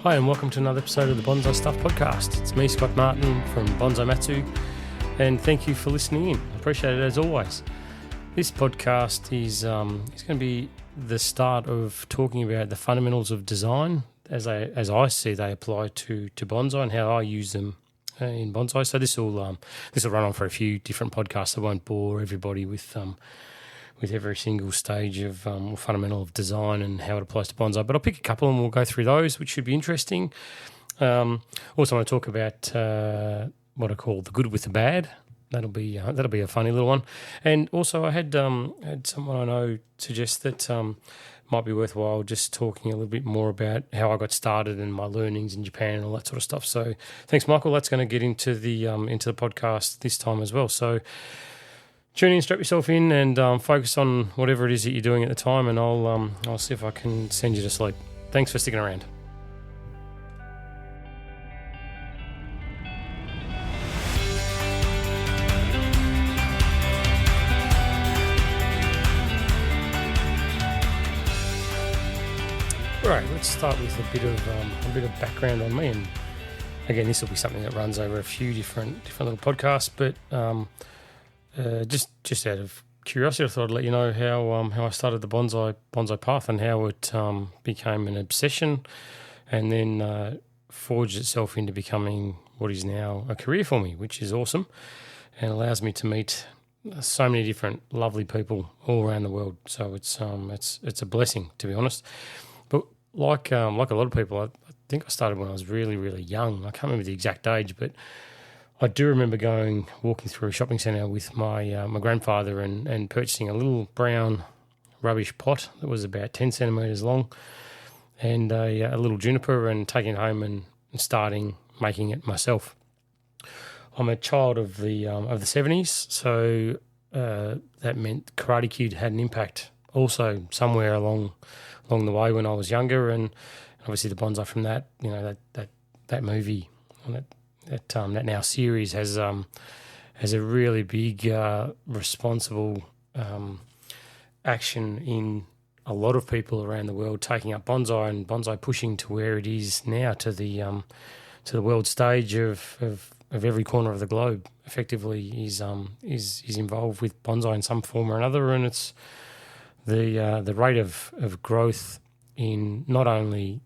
Hi and welcome to another episode of the Bonsai Stuff podcast. It's me, Scott Martin from Bonsai Matsu, and thank you for listening in. I appreciate it as always. This podcast is going to be the start of talking about the fundamentals of design as I see they apply to bonsai and how I use them in bonsai. So this will run on for a few different podcasts. I won't bore everybody with every single stage of or fundamental of design and how it applies to bonsai. But I'll pick a couple and we'll go through those, which should be interesting. Also, I want to talk about what I call the good with the bad. That'll be a funny little one. And also, I had someone I know suggest that might be worthwhile just talking a little bit more about how I got started and my learnings in Japan and all that sort of stuff. So, thanks, Michael. That's going to get into the podcast this time as well. So, tune in, strap yourself in, and focus on whatever it is that you're doing at the time, and I'll see if I can send you to sleep. Thanks for sticking around. All right, let's start with a bit of background on me, and again, this will be something that runs over a few different little podcasts, but just out of curiosity, I thought I'd let you know how I started the bonsai path and how it became an obsession, and then forged itself into becoming what is now a career for me, which is awesome, and allows me to meet so many different lovely people all around the world. So it's a blessing, to be honest. But like a lot of people, I think I started when I was really, really young. I can't remember the exact age, but I do remember walking through a shopping centre with my grandfather and purchasing a little brown rubbish pot that was about 10 centimetres long and a little juniper, and taking it home and starting making it myself. I'm a child of the 70s, so that meant Karate Kid had an impact also somewhere along the way when I was younger, and obviously the bonsai from that, you know, that movie and that now series has a really big responsible action in a lot of people around the world taking up bonsai, and bonsai pushing to where it is now, to the world stage of every corner of the globe effectively is involved with bonsai in some form or another, and it's the rate of growth in not only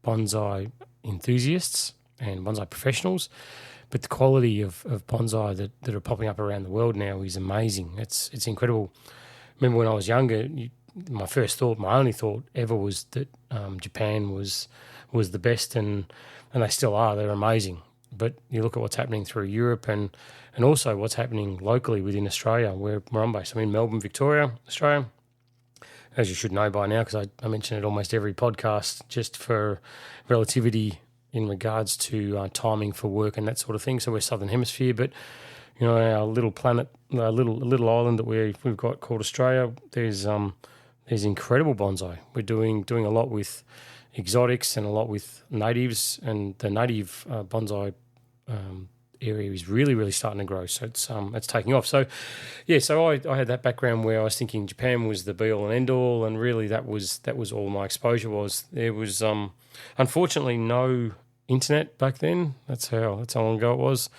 bonsai enthusiasts and bonsai professionals, but the quality of bonsai that are popping up around the world now is amazing. It's incredible. Remember when I was younger, my only thought ever was that Japan was the best, and they still are. They're amazing. But you look at what's happening through Europe and also what's happening locally within Australia, where I'm based. I'm in Melbourne, Victoria, Australia. As you should know by now, because I mention it almost every podcast, just for relativity in regards to timing for work and that sort of thing. So we're Southern Hemisphere, but you know, our little planet, a little island that we've got called Australia, there's incredible bonsai. We're doing a lot with exotics and a lot with natives, and the native bonsai area is really, really starting to grow. So it's taking off. So yeah, so I had that background where I was thinking Japan was the be all and end all, and really that was all my exposure was. There was unfortunately no internet back then. That's how long ago it was.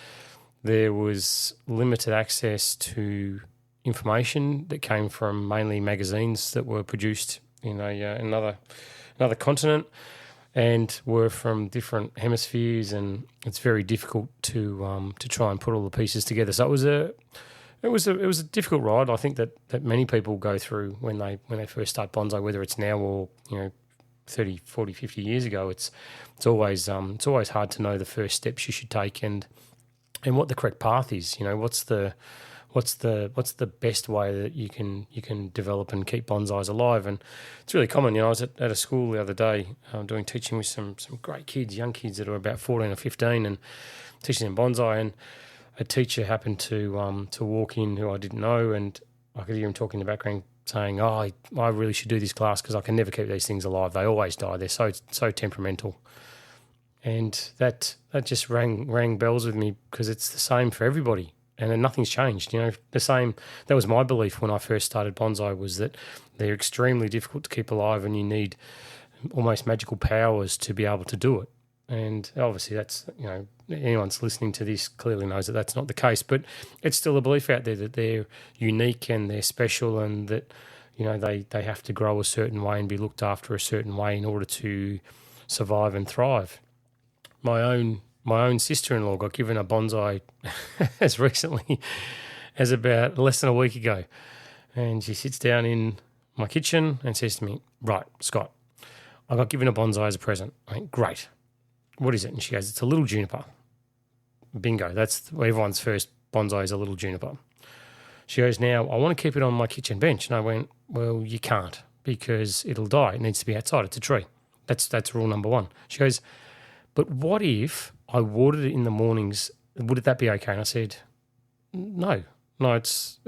There was limited access to information that came from mainly magazines that were produced in another continent and were from different hemispheres, and it's very difficult to try and put all the pieces together. So it was a difficult ride. I think that many people go through when they first start bonsai, whether it's now or 30, 40, 50 years ago. It's always hard to know the first steps you should take and what the correct path is. You know, what's the best way that you can develop and keep bonsais alive. And it's really common. You know, I was at a school the other day doing teaching with some great kids, young kids that are about 14 or 15, and teaching them bonsai. And a teacher happened to walk in who I didn't know, and I could hear him talking in the background saying, "Oh, I really should do this class because I can never keep these things alive. They always die. They're so temperamental." And that just rang bells with me, because it's the same for everybody. And then nothing's changed, you know. The same. That was my belief when I first started bonsai, was that they're extremely difficult to keep alive, and you need almost magical powers to be able to do it. And obviously that's, anyone's listening to this clearly knows that that's not the case, but it's still a belief out there that they're unique and they're special and that, they have to grow a certain way and be looked after a certain way in order to survive and thrive. My own sister-in-law got given a bonsai as recently as about less than a week ago. And she sits down in my kitchen and says to me, "Right, Scott, I got given a bonsai as a present." I went, "Great. What is it?" And she goes, "It's a little juniper." Bingo. That's everyone's first bonsai is a little juniper. She goes, "Now, I want to keep it on my kitchen bench." And I went, "Well, you can't because it'll die. It needs to be outside. It's a tree. That's rule number one." She goes, "But what if I watered it in the mornings? Would that be okay?" And I said, No, it's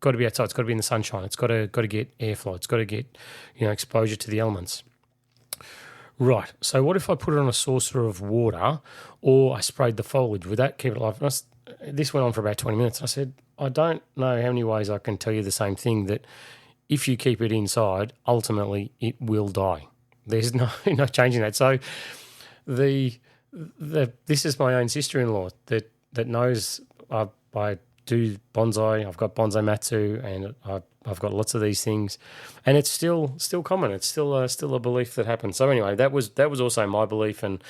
got to be outside. It's got to be in the sunshine. It's got to get airflow. It's got to get exposure to the elements." Right. So what if I put it on a saucer of water, or I sprayed the foliage? Would that keep it alive? This went on for about 20 minutes. I said, "I don't know how many ways I can tell you the same thing, that if you keep it inside, ultimately it will die. There's no changing that." So this is my own sister-in-law that knows I do bonsai. I've got Bonsai Matsu, and I've got lots of these things, and it's still common. It's still a belief that happens. So anyway, that was also my belief, and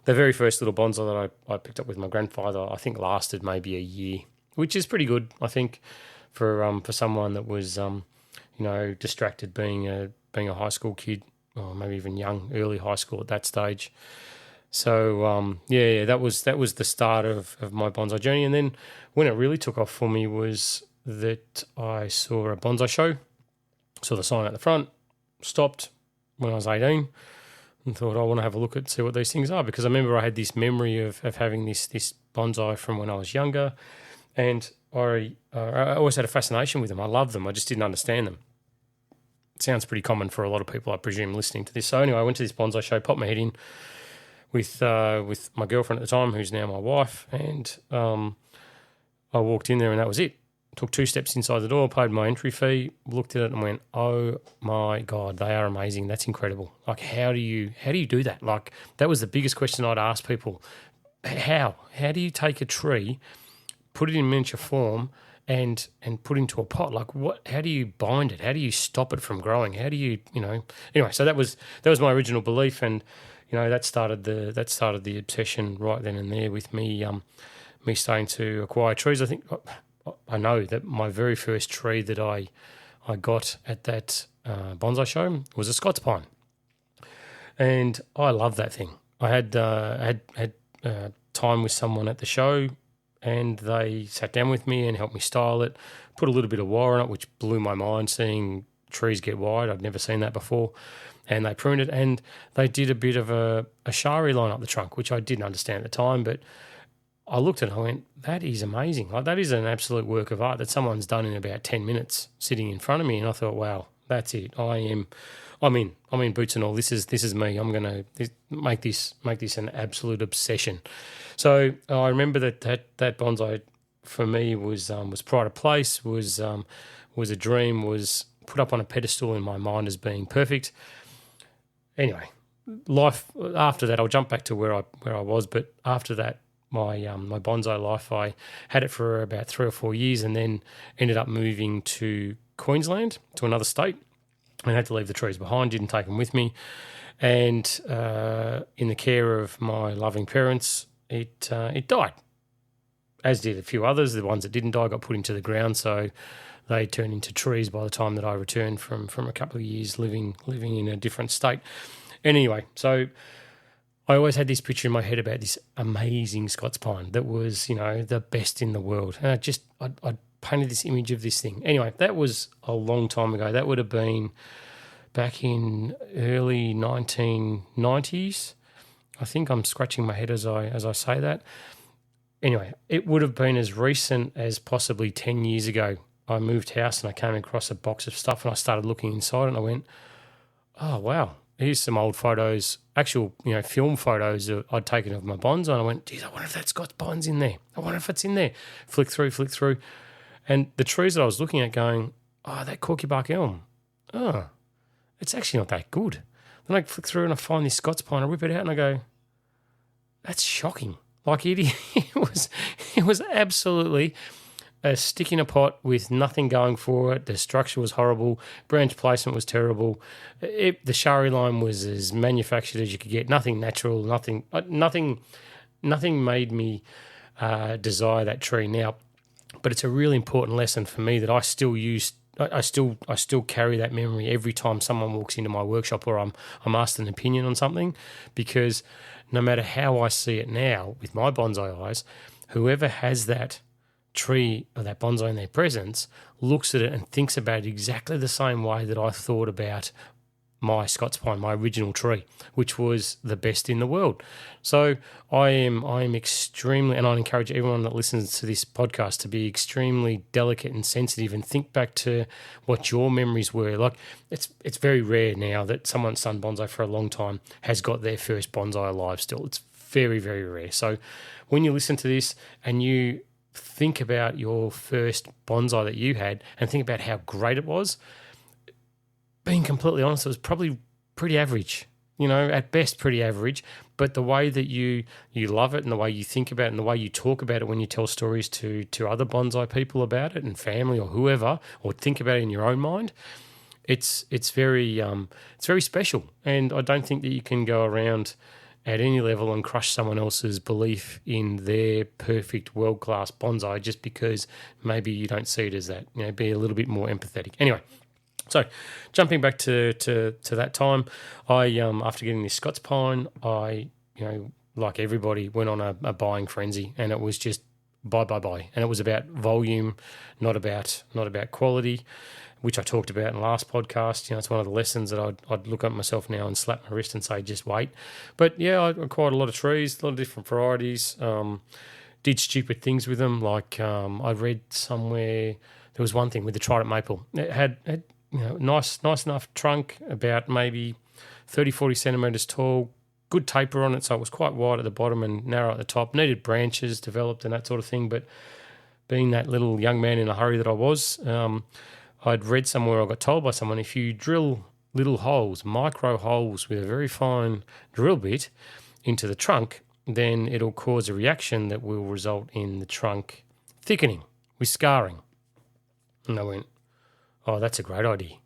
the very first little bonsai that I picked up with my grandfather, I think lasted maybe a year, which is pretty good, I think, for someone that was distracted being a high school kid, or maybe even early high school at that stage. So that was the start of my bonsai journey. And then when it really took off for me was that I saw a bonsai show, saw the sign at the front, stopped when I was 18 and thought, I want to have a look at see what these things are, because I remember I had this memory of having this bonsai from when I was younger, and I always had a fascination with them. I loved them. I just didn't understand them. It sounds pretty common for a lot of people, I presume, listening to this. So anyway, I went to this bonsai show, popped my head in with my girlfriend at the time, who's now my wife, and I walked in there and that was it. Took 2 steps inside the door, paid my entry fee, looked at it and went, "Oh my God, they are amazing. That's incredible. Like, how do you do that?" Like, that was the biggest question I'd ask people. How do you take a tree, put it in miniature form, and put into a pot? Like, what? How do you bind it? How do you stop it from growing? How do you Anyway, so that was my original belief, and that started the obsession right then and there with me starting to acquire trees. I know that my very first tree that I got at that bonsai show was a Scots pine, and I love that thing. I had time with someone at the show, and they sat down with me and helped me style it, put a little bit of wire on it, which blew my mind, seeing trees get wide. I'd never seen that before. And they pruned it, and they did a bit of a shari line up the trunk, which I didn't understand at the time, but I looked at it and I went, that is amazing. Like, that is an absolute work of art that someone's done in about 10 minutes sitting in front of me. And I thought, wow, that's it. I'm in boots and all. This is me. I'm going to make this an absolute obsession. So I remember that bonsai for me was pride of place, was a dream, was put up on a pedestal in my mind as being perfect. Anyway, life after that, I'll jump back to where I was, but after that, my bonsai life, I had it for about 3 or 4 years, and then ended up moving to Queensland, to another state, and had to leave the trees behind, didn't take them with me. And in the care of my loving parents, it died, as did a few others. The ones that didn't die got put into the ground, so they turned into trees by the time that I returned from a couple of years living in a different state. Anyway, so I always had this picture in my head about this amazing Scots pine that was, the best in the world. And I painted this image of this thing. Anyway, that was a long time ago. That would have been back in early 1990s. I think I'm scratching my head as I say that. Anyway, it would have been as recent as possibly 10 years ago. I moved house and I came across a box of stuff, and I started looking inside, and I went, oh, wow. Here's some old photos, actual, film photos that I'd taken of my bonsai. And I went, geez, I wonder if that Scots pine's in there. I wonder if it's in there. Flick through. And the trees that I was looking at going, oh, that corky bark elm. Oh, it's actually not that good. Then I flick through and I find this Scots pine. I rip it out and I go, That's shocking. Like it was absolutely a stick in a pot with nothing going for it. The structure was horrible. Branch placement was terrible. The shari line was as manufactured as you could get. Nothing natural. Nothing made me desire that tree now. But it's a really important lesson for me that I still use. I still carry that memory every time someone walks into my workshop or I'm asked an opinion on something, because no matter how I see it now with my bonsai eyes, whoever has that tree or that bonsai in their presence looks at it and thinks about it exactly the same way that I thought about my Scots pine, my original tree, which was the best in the world. So I am extremely, and I encourage everyone that listens to this podcast to be extremely delicate and sensitive and think back to what your memories were. Like it's very rare now that someone's done bonsai for a long time has got their first bonsai alive still. It's very, very rare. So when you listen to this and you think about your first bonsai that you had and think about how great it was, being completely honest, it was probably pretty average, at best pretty average. But the way that you love it and the way you think about it and the way you talk about it when you tell stories to other bonsai people about it and family or whoever, or think about it in your own mind, it's very special. And I don't think that you can go around at any level and crush someone else's belief in their perfect world-class bonsai just because maybe you don't see it as that. Be a little bit more empathetic. Anyway, so jumping back to that time, I after getting this Scots pine, I like everybody went on a buying frenzy, and it was just buy, and it was about volume, not about quality, which I talked about in the last podcast. It's one of the lessons that I'd look at myself now and slap my wrist and say, just wait. But yeah, I acquired a lot of trees, a lot of different varieties. Did stupid things with them, like I read somewhere there was one thing with the trident maple. It had nice enough trunk, about maybe 30, 40 centimetres tall, good taper on it, so it was quite wide at the bottom and narrow at the top. Needed branches developed and that sort of thing, but being that little young man in a hurry that I was, I'd read somewhere, I got told by someone, if you drill little holes, micro holes with a very fine drill bit into the trunk, then it'll cause a reaction that will result in the trunk thickening with scarring. And I went, oh, that's a great idea.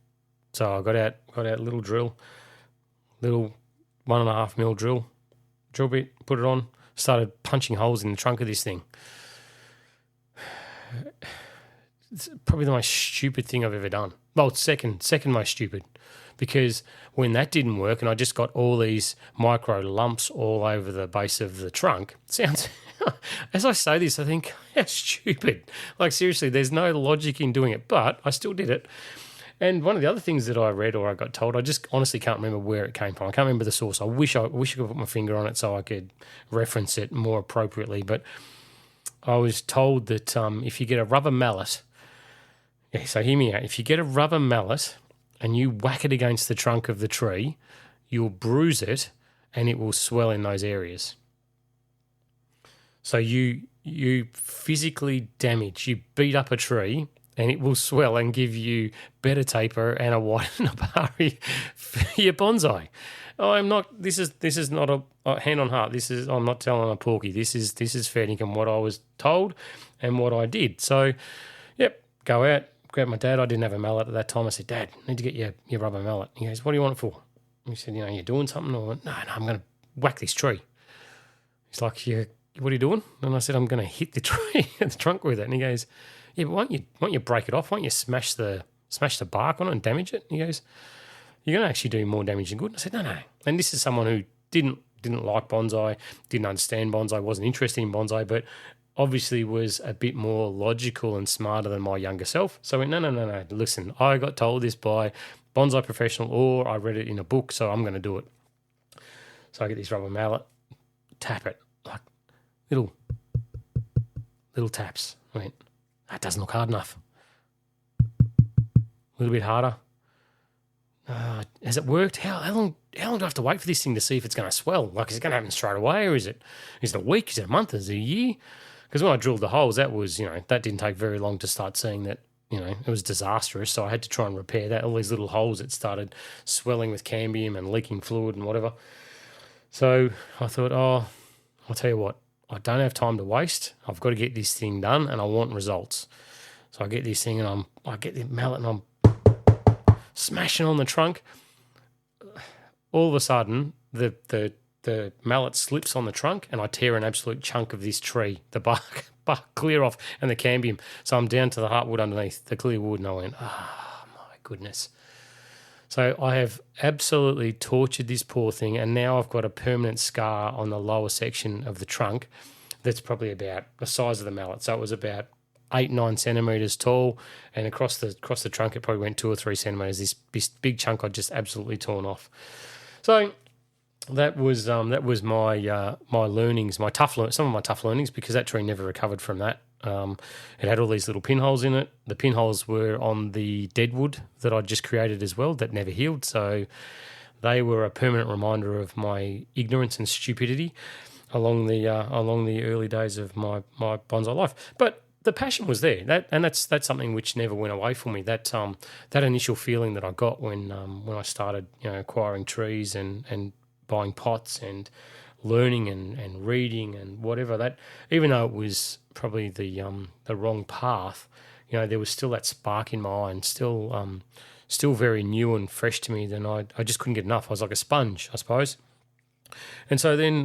So I got out a little drill, little 1.5 mil drill bit, put it on, started punching holes in the trunk of this thing. It's probably the most stupid thing I've ever done. Well, second most stupid, because when that didn't work and I just got all these micro lumps all over the base of the trunk, it sounds, as I say this, I think, how stupid. Like, seriously, there's no logic in doing it, but I still did it. And one of the other things that I read or I got told, I just honestly can't remember where it came from. I can't remember the source. I wish I could put my finger on it so I could reference it more appropriately. But I was told that if you get a rubber mallet, yeah, so hear me out. If you get a rubber mallet and you whack it against the trunk of the tree, you'll bruise it and it will swell in those areas. So you physically damage, you beat up a tree and it will swell and give you better taper and a wider nabari for your bonsai. This is not a hand on heart. I'm not telling a porky. This is fair dinkum what I was told and what I did. So, yep, go out, grab my dad. I didn't have a mallet at that time. I said, Dad, I need to get your rubber mallet. He goes, what do you want it for? He said, you're doing something? Or no, I'm going to whack this tree. He's like, what are you doing? And I said, I'm going to hit the tree, the trunk with it. And he goes, yeah, but won't you break it off? Won't you smash the bark on it and damage it? And he goes, you're going to actually do more damage than good. And I said, no. And this is someone who didn't like bonsai, didn't understand bonsai, wasn't interested in bonsai, but obviously was a bit more logical and smarter than my younger self. So I went, no. Listen, I got told this by bonsai professional, or I read it in a book, so I'm going to do it. So I get this rubber mallet, tap it, like little taps. I went, that doesn't look hard enough. A little bit harder. Has it worked? How long do I have to wait for this thing to see if it's going to swell? Like, is it going to happen straight away, or is it a week? Is it a month? Is it a year? Because when I drilled the holes, that was, that didn't take very long to start seeing that, it was disastrous. So I had to try and repair that. All these little holes that started swelling with cambium and leaking fluid and whatever. So I thought, I'll tell you what, I don't have time to waste. I've got to get this thing done, and I want results. So I get this thing, and I get the mallet, and I'm smashing on the trunk. All of a sudden, the mallet slips on the trunk, and I tear an absolute chunk of this tree, the bark clear off, and the cambium. So I'm down to the heartwood underneath, the clear wood, and I went, my goodness. So I have absolutely tortured this poor thing, and now I've got a permanent scar on the lower section of the trunk that's probably about the size of the mallet. So it was about 8-9 centimetres tall, and across the trunk it probably went 2 or 3 centimetres. This big chunk I'd just absolutely torn off. So that was my my learnings, some of my tough learnings, because that tree never recovered from that. It had all these little pinholes in it. The pinholes were on the deadwood that I'd just created as well that never healed. So they were a permanent reminder of my ignorance and stupidity along the early days of my bonsai life. But the passion was there. That's something which never went away from me. That initial feeling that I got when I started, acquiring trees and buying pots and learning and reading and whatever, that even though it was probably the wrong path, there was still that spark in my eye, and still very new and fresh to me. Then I just couldn't get enough. I was like a sponge, I suppose. And so then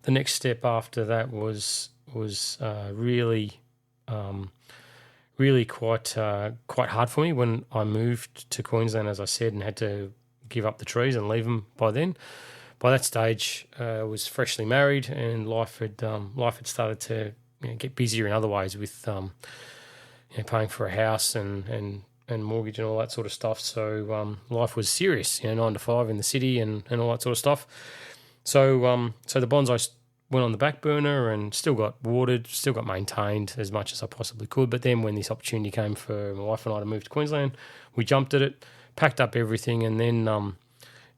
the next step after that was really quite hard for me when I moved to Queensland, as I said, and had to give up the trees and leave them by then. By that stage, I was freshly married, and life had started to get busier in other ways with paying for a house and mortgage and all that sort of stuff. So life was serious, 9 to 5 in the city and all that sort of stuff. So the bonsai went on the back burner and still got watered, still got maintained as much as I possibly could. But then when this opportunity came for my wife and I to move to Queensland, we jumped at it, packed up everything, and then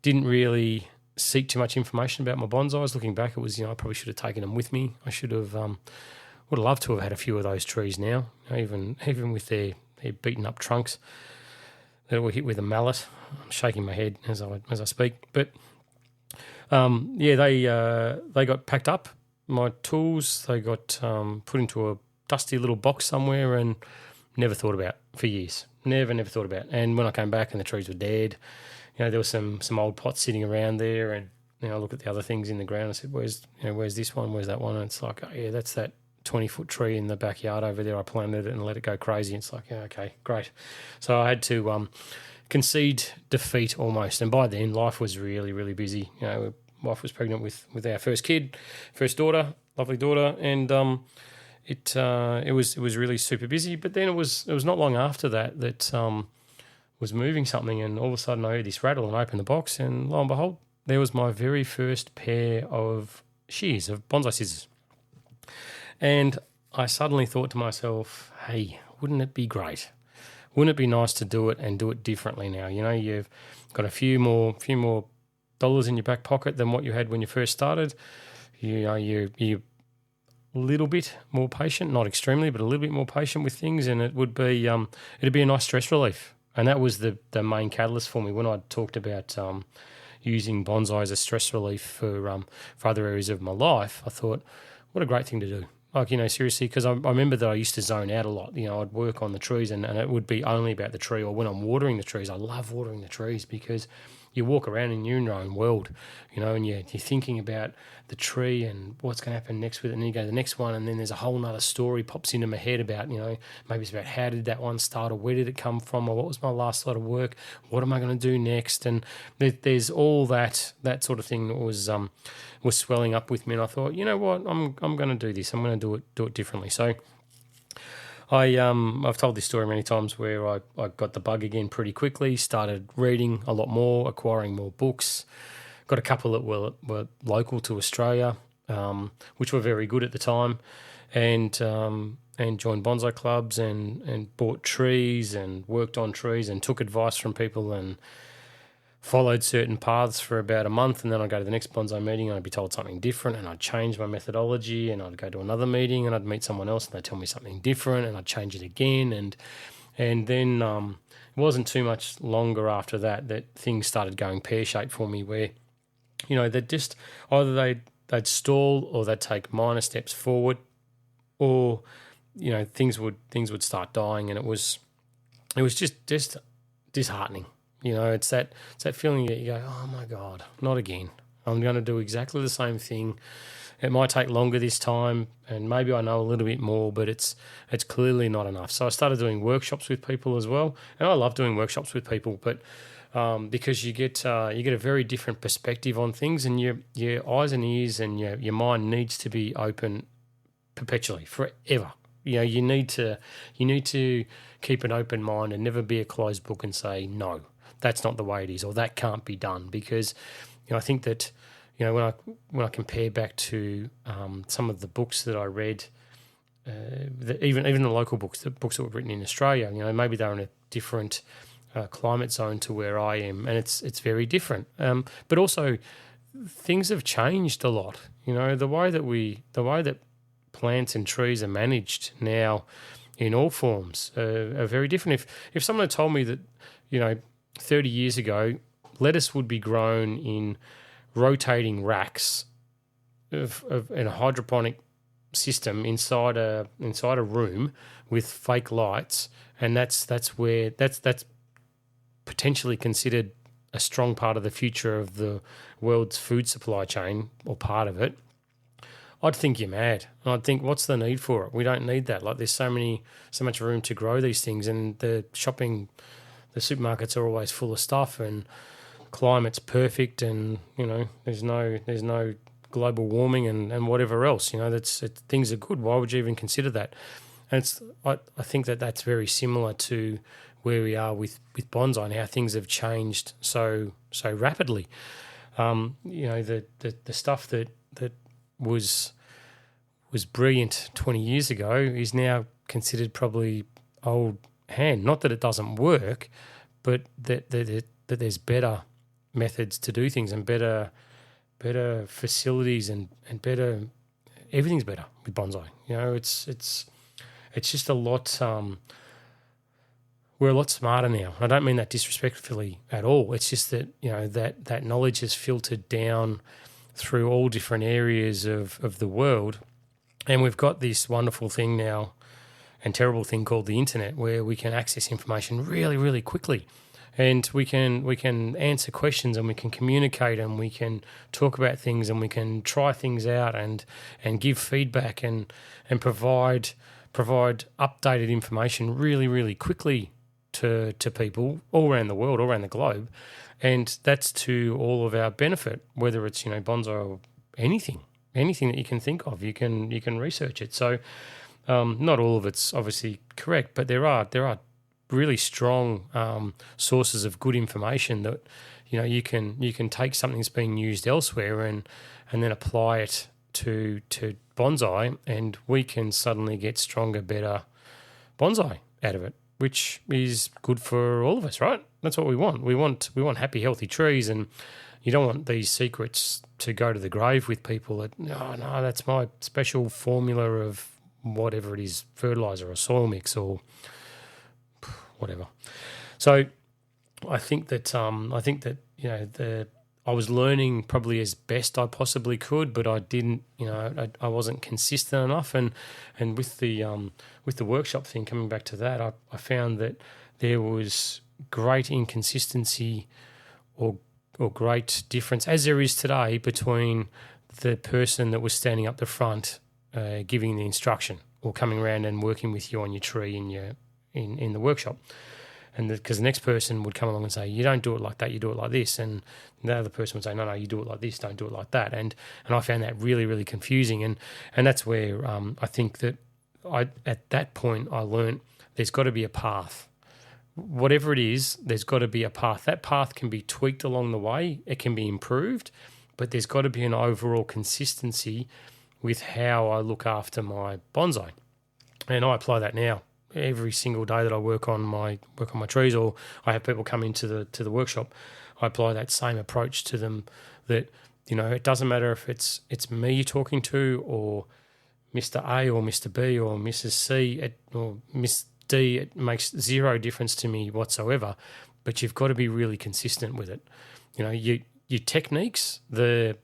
didn't really seek too much information about my bonsais. Looking back, it was, I probably should have taken them with me. I should have, would have loved to have had a few of those trees now, even with their beaten up trunks that were hit with a mallet. I'm shaking my head as I speak. But they got packed up. My tools, they got put into a dusty little box somewhere, and never thought about for years. Never thought about. And when I came back and the trees were dead, there was some old pots sitting around there, and I look at the other things in the ground. I said, "Where's this one? Where's that one?" And it's like, "Oh, yeah, that's that 20-foot tree in the backyard over there. I planted it and let it go crazy." And it's like, "Yeah, okay, great." So I had to concede defeat almost. And by then, life was really, really busy. Wife was pregnant with our first daughter, lovely daughter, and it was really super busy. But then it was not long after that was moving something, and all of a sudden I heard this rattle and I opened the box, and lo and behold, there was my very first pair of shears, of bonsai scissors. And I suddenly thought to myself, hey, wouldn't it be great? Wouldn't it be nice to do it and do it differently now? You've got a few more dollars in your back pocket than what you had when you first started. You're a little bit more patient, not extremely, but a little bit more patient with things, and it would be it'd be a nice stress relief. And that was the main catalyst for me when I talked about using bonsai as a stress relief for other areas of my life. I thought, what a great thing to do. Like, seriously, because I remember that I used to zone out a lot. I'd work on the trees and it would be only about the tree, or when I'm watering the trees. I love watering the trees because you walk around and you're in your own world, and you're thinking about the tree and what's going to happen next with it, and then you go to the next one, and then there's a whole nother story pops into my head about, maybe it's about how did that one start, or where did it come from, or what was my last lot of work, what am I going to do next, and there's all that sort of thing that was swelling up with me, and I thought, you know what, I'm going to do this, I'm going to do it differently. So I've told this story many times where I got the bug again pretty quickly, started reading a lot more, acquiring more books, got a couple that were local to Australia, which were very good at the time, and joined bonsai clubs and bought trees and worked on trees and took advice from people and followed certain paths for about a month, and then I'd go to the next bonsai meeting and I'd be told something different, and I'd change my methodology, and I'd go to another meeting and I'd meet someone else and they'd tell me something different, and I'd change it again, and then it wasn't too much longer after that things started going pear-shaped for me, where they'd just either they'd stall or they'd take minor steps forward, or things would start dying, and it was just disheartening. It's that feeling that you go, oh my God, not again. I'm going to do exactly the same thing. It might take longer this time, and maybe I know a little bit more, but it's clearly not enough. So I started doing workshops with people as well, and I love doing workshops with people, but because you get a very different perspective on things, and your eyes and ears and your mind needs to be open perpetually, forever. You need to keep an open mind and never be a closed book and say, no, that's not the way it is, or that can't be done, because I think that when I compare back to some of the books that I read, even the local books, the books that were written in Australia, maybe they're in a different climate zone to where I am, and it's very different. But also, things have changed a lot. The way that plants and trees are managed now, in all forms, are very different. If someone had told me that 30 years ago, lettuce would be grown in rotating racks in a hydroponic system inside a room with fake lights, and that's potentially considered a strong part of the future of the world's food supply chain, or part of it, I'd think you're mad. And I'd think, what's the need for it? We don't need that. Like, there's so much room to grow these things, and the supermarkets are always full of stuff, and climate's perfect, and there's no global warming and whatever else. Things are good. Why would you even consider that? And I think that's very similar to where we are with bonsai and how things have changed so rapidly. The stuff that was brilliant 20 years ago is now considered probably old hand. Not that it doesn't work, but that there's better methods to do things, and better facilities, and better, everything's better with bonsai. It's just a lot. We're a lot smarter now. I don't mean that disrespectfully at all. It's just that that knowledge has filtered down through all different areas of the world, and we've got this wonderful thing now, and terrible thing called the internet, where we can access information really, really quickly. And we can answer questions, and we can communicate, and we can talk about things, and we can try things out, and give feedback, and provide updated information really, really quickly to people all around the world, all around the globe. And that's to all of our benefit, whether it's bonsai or anything that you can think of. You can research it. So not all of it's obviously correct, but there are really strong sources of good information that you can take something that's being used elsewhere and then apply it to bonsai, and we can suddenly get stronger, better bonsai out of it, which is good for all of us, right? That's what we want. We want happy, healthy trees, and you don't want these secrets to go to the grave with people that, no, that's my special formula of whatever it is, fertilizer or soil mix or whatever. So I think that I was learning probably as best I possibly could, but I didn't, I wasn't consistent enough. And with the workshop thing, coming back to that, I found that there was great inconsistency or great difference, as there is today, between the person that was standing up the front giving the instruction, or coming around and working with you on your tree in the workshop. And because the next person would come along and say, you don't do it like that, you do it like this. And the other person would say, no, you do it like this, don't do it like that. And I found that really, really confusing. And that's where I think that at that point I learned there's got to be a path. Whatever it is, there's got to be a path. That path can be tweaked along the way. It can be improved, but there's got to be an overall consistency with how I look after my bonsai. And I apply that now. Every single day that I work on my trees, or I have people come into the workshop, I apply that same approach to them. That it doesn't matter if it's me you're talking to, or Mr. A, or Mr. B, or Mrs. C, or Miss D. It makes zero difference to me whatsoever. But you've got to be really consistent with it. Your techniques, the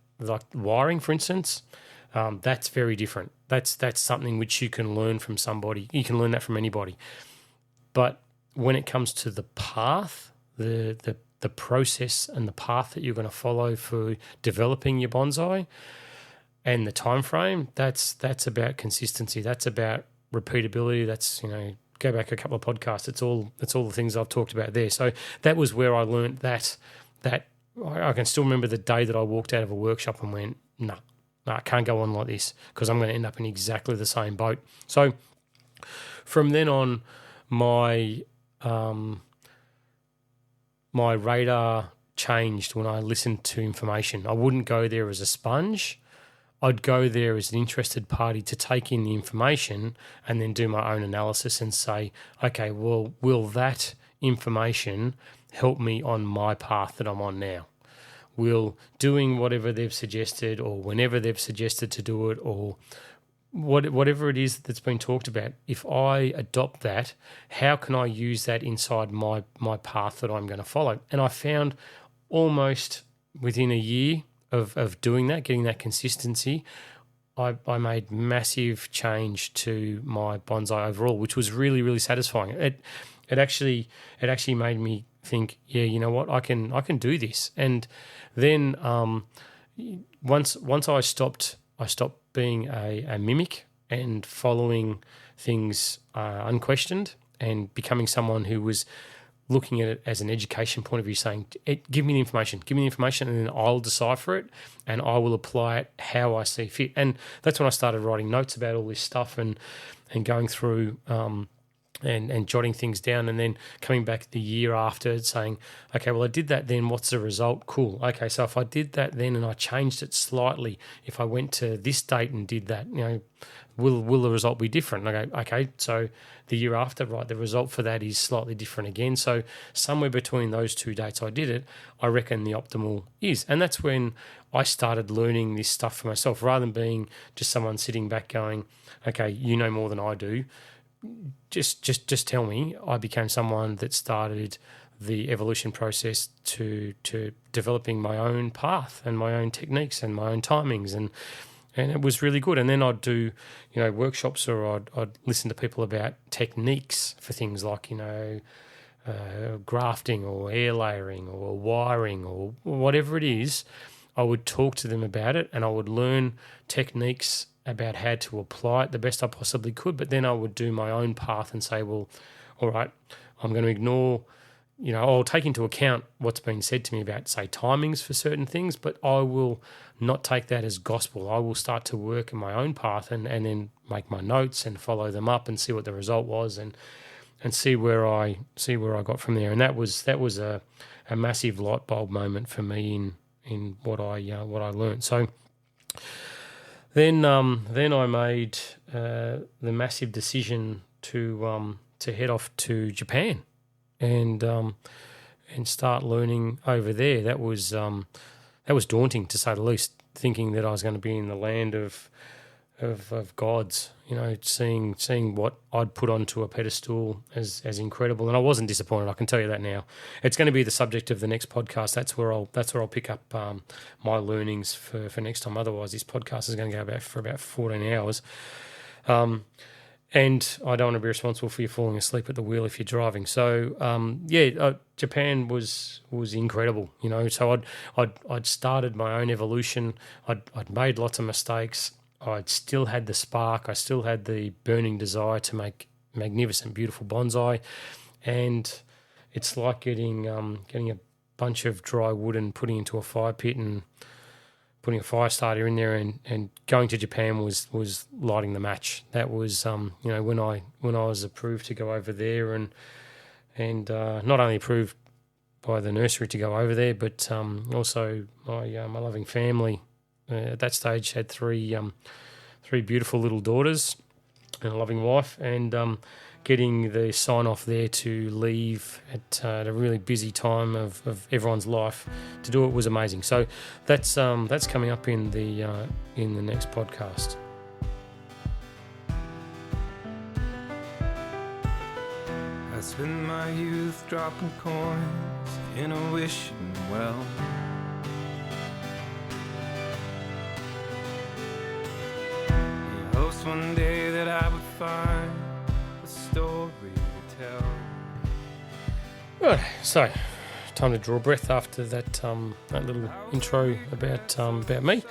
wiring, for instance, that's very different. That's something which you can learn from somebody. You can learn that from anybody. But when it comes to the path, the process and the path that you're going to follow for developing your bonsai and the time frame, that's about consistency. That's about repeatability. That's, go back a couple of podcasts. It's all the things I've talked about there. So that was where I learned that I can still remember the day that I walked out of a workshop and went, no, I can't go on like this because I'm going to end up in exactly the same boat. So from then on, my radar changed when I listened to information. I wouldn't go there as a sponge. I'd go there as an interested party to take in the information and then do my own analysis and say, okay, well, will that information help me on my path that I'm on now? Will doing whatever they've suggested or whenever they've suggested to do it or whatever it is that's been talked about, if I adopt that, how can I use that inside my path that I'm going to follow? And I found almost within a year of doing that, getting that consistency, I made massive change to my bonsai overall, which was really, really satisfying. It actually made me think, yeah, you know what, I can do this. And then once I stopped being a mimic and following things unquestioned and becoming someone who was looking at it as an education point of view, saying, give me the information, and then I'll decipher it and I will apply it how I see fit. And that's when I started writing notes about all this stuff and going through and jotting things down, and then coming back the year after saying, okay, well, I did that then, what's the result? Cool. Okay, so if I did that then and I changed it slightly, if I went to this date and did that, will the result be different? And I go, okay, so the year after, right, the result for that is slightly different again. So somewhere between those two dates I did it, I reckon the optimal is. And that's when I started learning this stuff for myself, rather than being just someone sitting back going, okay, you know more than I do. Just tell me. I became someone that started the evolution process to developing my own path and my own techniques and my own timings, and it was really good. And then I'd do workshops, or I'd listen to people about techniques for things like grafting or air layering or wiring or whatever it is. I would talk to them about it, and I would learn techniques about how to apply it the best I possibly could. But then I would do my own path and say, well, all right, I'm going to ignore, I'll take into account what's been said to me about, say, timings for certain things, but I will not take that as gospel. I will start to work in my own path and then make my notes and follow them up and see what the result was and see where I got from there. And that was a massive light bulb moment for me in what I learned. So then I made the massive decision to head off to Japan and start learning over there. That was daunting, to say the least, thinking that I was going to be in the land of gods, seeing what I'd put onto a pedestal as incredible. And I wasn't disappointed, I can tell you that now. It's going to be the subject of the next podcast. That's where I'll pick up my learnings for next time. Otherwise, this podcast is going to go for about 14 hours. And I don't want to be responsible for you falling asleep at the wheel if you're driving. So, Japan was incredible, So I'd started my own evolution. I'd made lots of mistakes. I still had the spark. I still had the burning desire to make magnificent, beautiful bonsai. And it's like getting a bunch of dry wood and putting into a fire pit and putting a fire starter in there, and going to Japan was lighting the match. That was when I was approved to go over there, and not only approved by the nursery to go over there, but also my loving family at that stage had three beautiful little daughters and a loving wife, and getting the sign off there to leave at a really busy time of everyone's life to do it was amazing. So that's coming up in the next podcast. I spent my youth dropping coins in a wishing well, promised one day that I would find a story to tell. Right, so time to draw breath after that that little intro about me.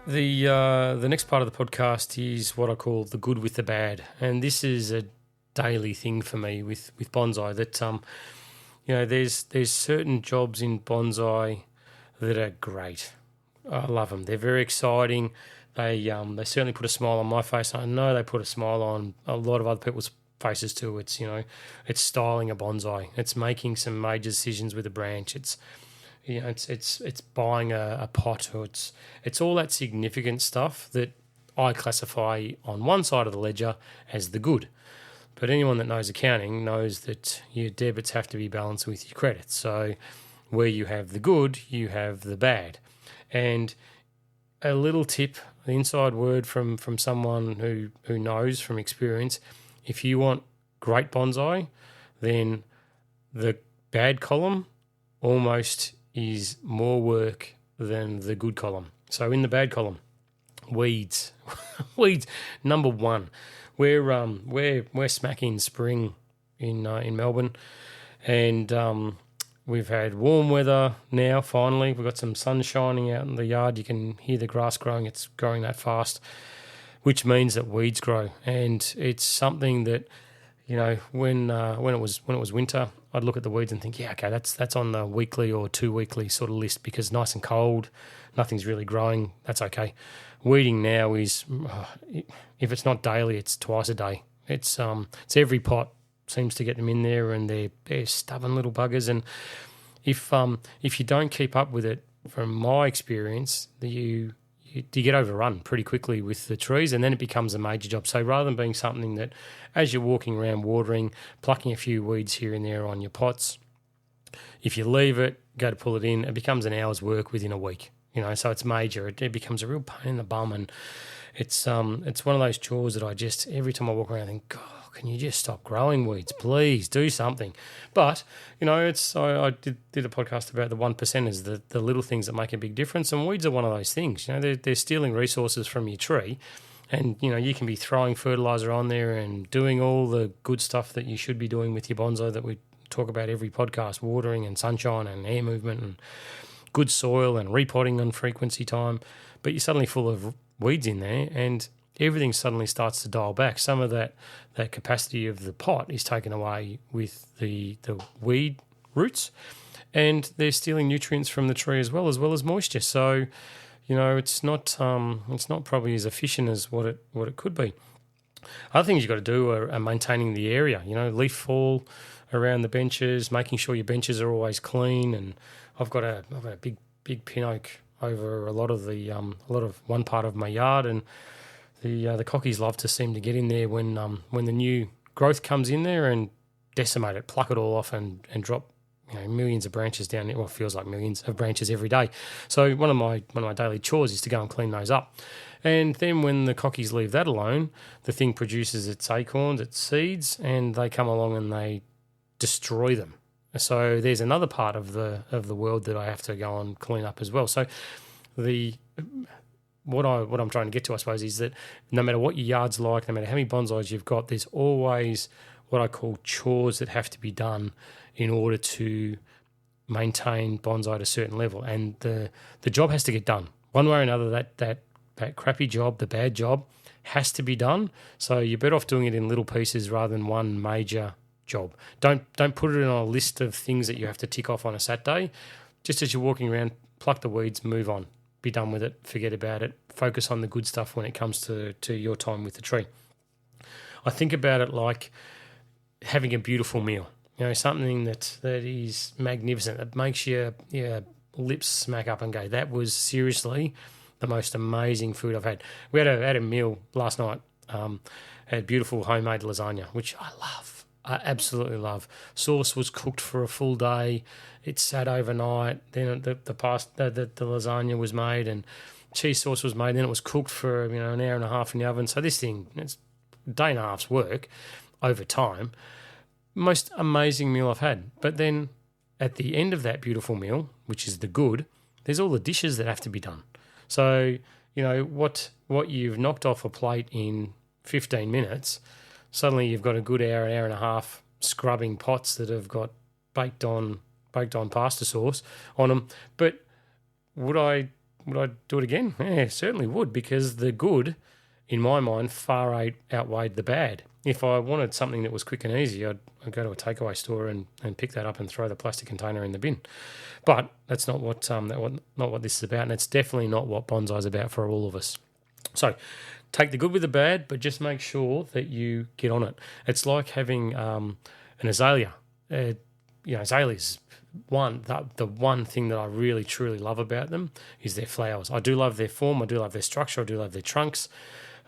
The next part of the podcast is what I call the good with the bad, and this is a daily thing for me with bonsai. That there's certain jobs in bonsai that are great. I love them. They're very exciting. They certainly put a smile on my face. I know they put a smile on a lot of other people's faces too. It's it's styling a bonsai. It's making some major decisions with a branch. It's it's buying a pot, or it's all that significant stuff that I classify on one side of the ledger as the good. But anyone that knows accounting knows that your debits have to be balanced with your credits. So where you have the good, you have the bad. And a little tip, the inside word from someone who knows from experience, if you want great bonsai, then the bad column almost is more work than the good column. So in the bad column, weeds, weeds, number one. We're smacking spring in Melbourne, and we've had warm weather now. Finally, we've got some sun shining out in the yard. You can hear the grass growing. It's growing that fast, which means that weeds grow, and it's something that when it was winter, I'd look at the weeds and think, yeah, okay, that's on the weekly or 2 weekly sort of list because nice and cold, nothing's really growing. That's okay. Weeding now is, if it's not daily, it's twice a day. It's every pot seems to get them in there, and they're stubborn little buggers. And if you don't keep up with it, from my experience, you get overrun pretty quickly with the trees, and then it becomes a major job. So rather than being something that, as you're walking around watering, plucking a few weeds here and there on your pots, if you leave it, go to pull it in, it becomes an hour's work within a week. So it's major. It becomes a real pain in the bum, and it's one of those chores that I just, every time I walk around, I think, God, can you just stop growing weeds? Please do something. But I did a podcast about the 1%ers, the little things that make a big difference, and weeds are one of those things. They're stealing resources from your tree, and you can be throwing fertilizer on there and doing all the good stuff that you should be doing with your bonsai that we talk about every podcast: watering and sunshine and air movement and good soil and repotting on frequency time. But you're suddenly full of weeds in there, and everything suddenly starts to dial back. Some of that capacity of the pot is taken away with the weed roots, and they're stealing nutrients from the tree as well as moisture. So, it's not probably as efficient as what it could be. Other things you've got to do are maintaining the area. Leaf fall around the benches, making sure your benches are always clean. And I've got a big pin oak over a lot of one part of my yard, and the cockies love to seem to get in there when the new growth comes in there and decimate it, pluck it all off, and drop millions of branches down there. Well, it feels like millions of branches every day. So one of my daily chores is to go and clean those up. And then when the cockies leave that alone, the thing produces its acorns, its seeds, and they come along and they destroy them. So there's another part of the world that I have to go and clean up as well. So what I'm trying to get to, I suppose, is that no matter what your yard's like, no matter how many bonsais you've got, there's always what I call chores that have to be done in order to maintain bonsai at a certain level. And the job has to get done. One way or another, that crappy job, the bad job, has to be done. So you're better off doing it in little pieces rather than one major job. Don't put it on a list of things that you have to tick off on a Saturday. Just as you're walking around, pluck the weeds, move on. Be done with it, forget about it, focus on the good stuff when it comes to your time with the tree. I think about it like having a beautiful meal, something that is magnificent, that makes your lips smack up and go, that was seriously the most amazing food I've had. We had a meal last night, had beautiful homemade lasagna, which I love. I absolutely love. Sauce was cooked for a full day. It sat overnight. Then the lasagna was made, and cheese sauce was made. Then it was cooked for an hour and a half in the oven. So this thing, it's a day and a half's work over time. Most amazing meal I've had. But then at the end of that beautiful meal, which is the good, there's all the dishes that have to be done. So what you've knocked off a plate in 15 minutes, suddenly you've got a good hour and a half scrubbing pots that have got baked on pasta sauce on them. But would I do it again? Yeah, certainly would, because the good, in my mind, far outweighed the bad. If I wanted something that was quick and easy, I'd go to a takeaway store and pick that up and throw the plastic container in the bin. But that's not what not what this is about, and it's definitely not what bonsai is about for all of us. So take the good with the bad, but just make sure that you get on it. It's like having an azalea. Azaleas. The one thing that I really truly love about them is their flowers. I do love their form. I do love their structure. I do love their trunks.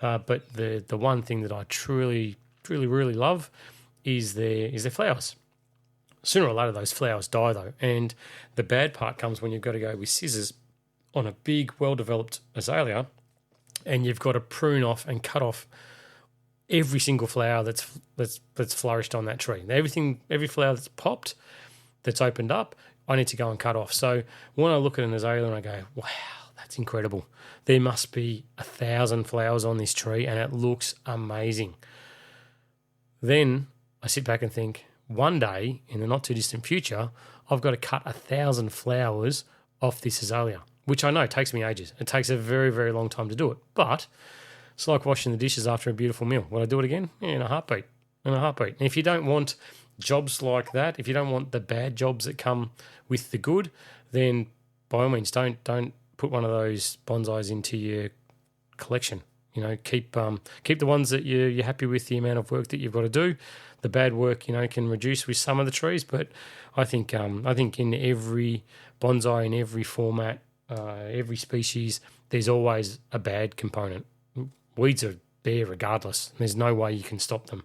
But the one thing that I truly, really, really love is their flowers. Sooner or later, those flowers die, though. And the bad part comes when you've got to go with scissors on a big, well-developed azalea, and you've got to prune off and cut off every single flower that's flourished on that tree. Every flower that's popped, that's opened up, I need to go and cut off. So when I look at an azalea and I go, wow, that's incredible. There must be 1,000 flowers on this tree and it looks amazing. Then I sit back and think, one day in the not too distant future, I've got to cut 1,000 flowers off this azalea, which I know takes me ages. It takes a very, very long time to do it. But it's like washing the dishes after a beautiful meal. Will I do it again? Yeah, in a heartbeat. And if you don't want jobs like that, if you don't want the bad jobs that come with the good, then by all means don't put one of those bonsais into your collection. Keep the ones that you're happy with, the amount of work that you've got to do. The bad work, can reduce with some of the trees, but I think in every bonsai, in every format, every species, there's always a bad component. Weeds are there regardless. There's no way you can stop them.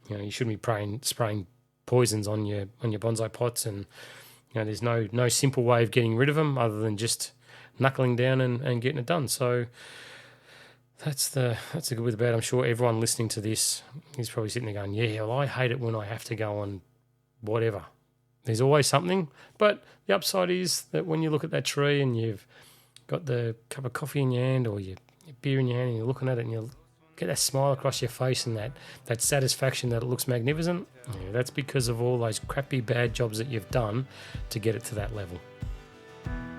You shouldn't be spraying poisons on your bonsai pots, and there's no simple way of getting rid of them other than just knuckling down and getting it done. So that's the good with the bad. I'm sure everyone listening to this is probably sitting there going, yeah, well, I hate it when I have to go on whatever. There's always something, but the upside is that when you look at that tree and you've got the cup of coffee in your hand or your beer in your hand and you're looking at it and you get that smile across your face and that satisfaction that it looks magnificent, that's because of all those crappy bad jobs that you've done to get it to that level.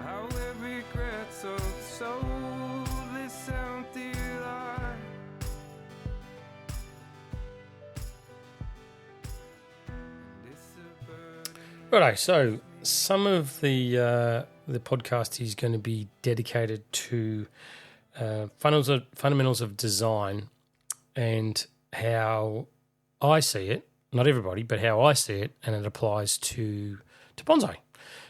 How every regret's of soulless empty life. Righto, so some of the podcast is going to be dedicated to fundamentals of design and how I see it, not everybody, but how I see it, and it applies to bonsai.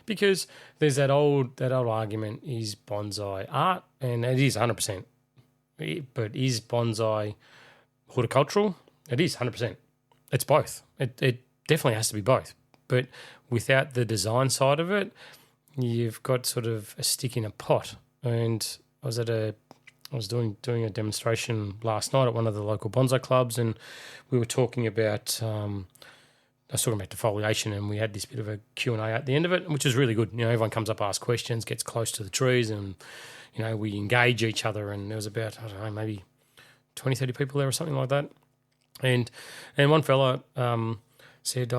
Because there's that old argument, is bonsai art? And it is 100%. But is bonsai horticultural? It is 100%. It's both. It definitely has to be both. But without the design side of it, you've got sort of a stick in a pot. And I was doing a demonstration last night at one of the local bonsai clubs, and we were talking about I was talking about defoliation, and we had this bit of a Q&A at the end of it, which is really good. Everyone comes up, asks questions, gets close to the trees, and we engage each other. And there was about, I don't know, maybe 20, 30 people there or something like that. And one fella said,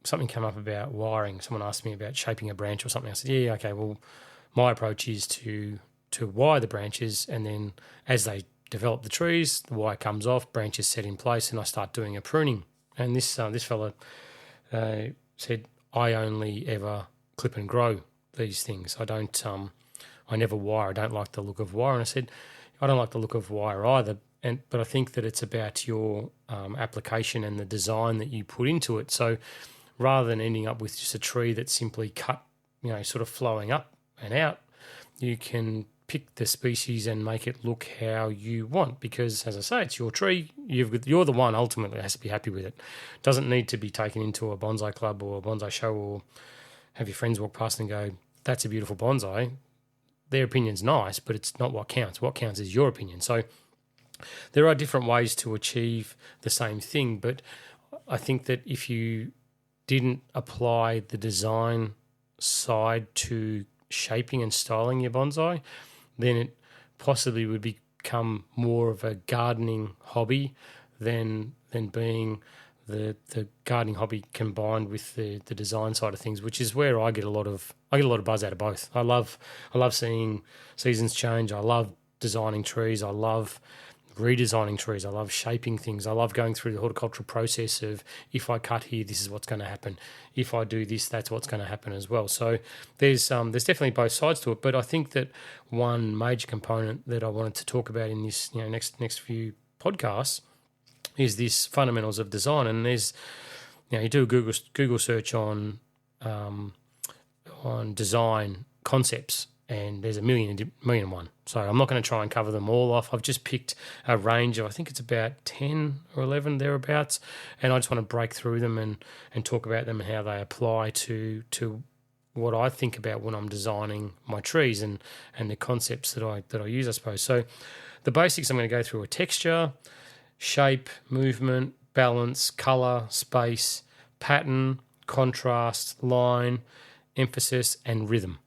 something came up about wiring. Someone asked me about shaping a branch or something. I said, yeah, okay, well, my approach is to wire the branches, and then as they develop the trees, the wire comes off, branches set in place, and I start doing a pruning. And this fella said, I only ever clip and grow these things. I never wire. I don't like the look of wire. And I said, I don't like the look of wire either. But I think that it's about your application and the design that you put into it. So rather than ending up with just a tree that's simply cut, sort of flowing up and out, you can pick the species and make it look how you want, because, as I say, it's your tree. You're the one ultimately has to be happy with it. It doesn't need to be taken into a bonsai club or a bonsai show or have your friends walk past and go, that's a beautiful bonsai. Their opinion's nice, but it's not what counts. What counts is your opinion. So there are different ways to achieve the same thing, but I think that if you didn't apply the design side to shaping and styling your bonsai, then possibly would become more of a gardening hobby than being the gardening hobby combined with the design side of things, which is where I get a lot of buzz out of both. I love seeing seasons change. I love designing trees. I love redesigning trees. I love shaping things. I love going through the horticultural process of, if I cut here, this is what's going to happen. If I do this, that's what's going to happen as well. So there's definitely both sides to it. But I think that one major component that I wanted to talk about in this next few podcasts is this fundamentals of design. And there's you do a Google search on design concepts, and there's a million and one. So I'm not going to try and cover them all off. I've just picked a range of, I think it's about 10 or 11 thereabouts, and I just want to break through them and talk about them and how they apply to what I think about when I'm designing my trees and the concepts that I use, I suppose. So the basics I'm going to go through are texture, shape, movement, balance, colour, space, pattern, contrast, line, emphasis, and rhythm.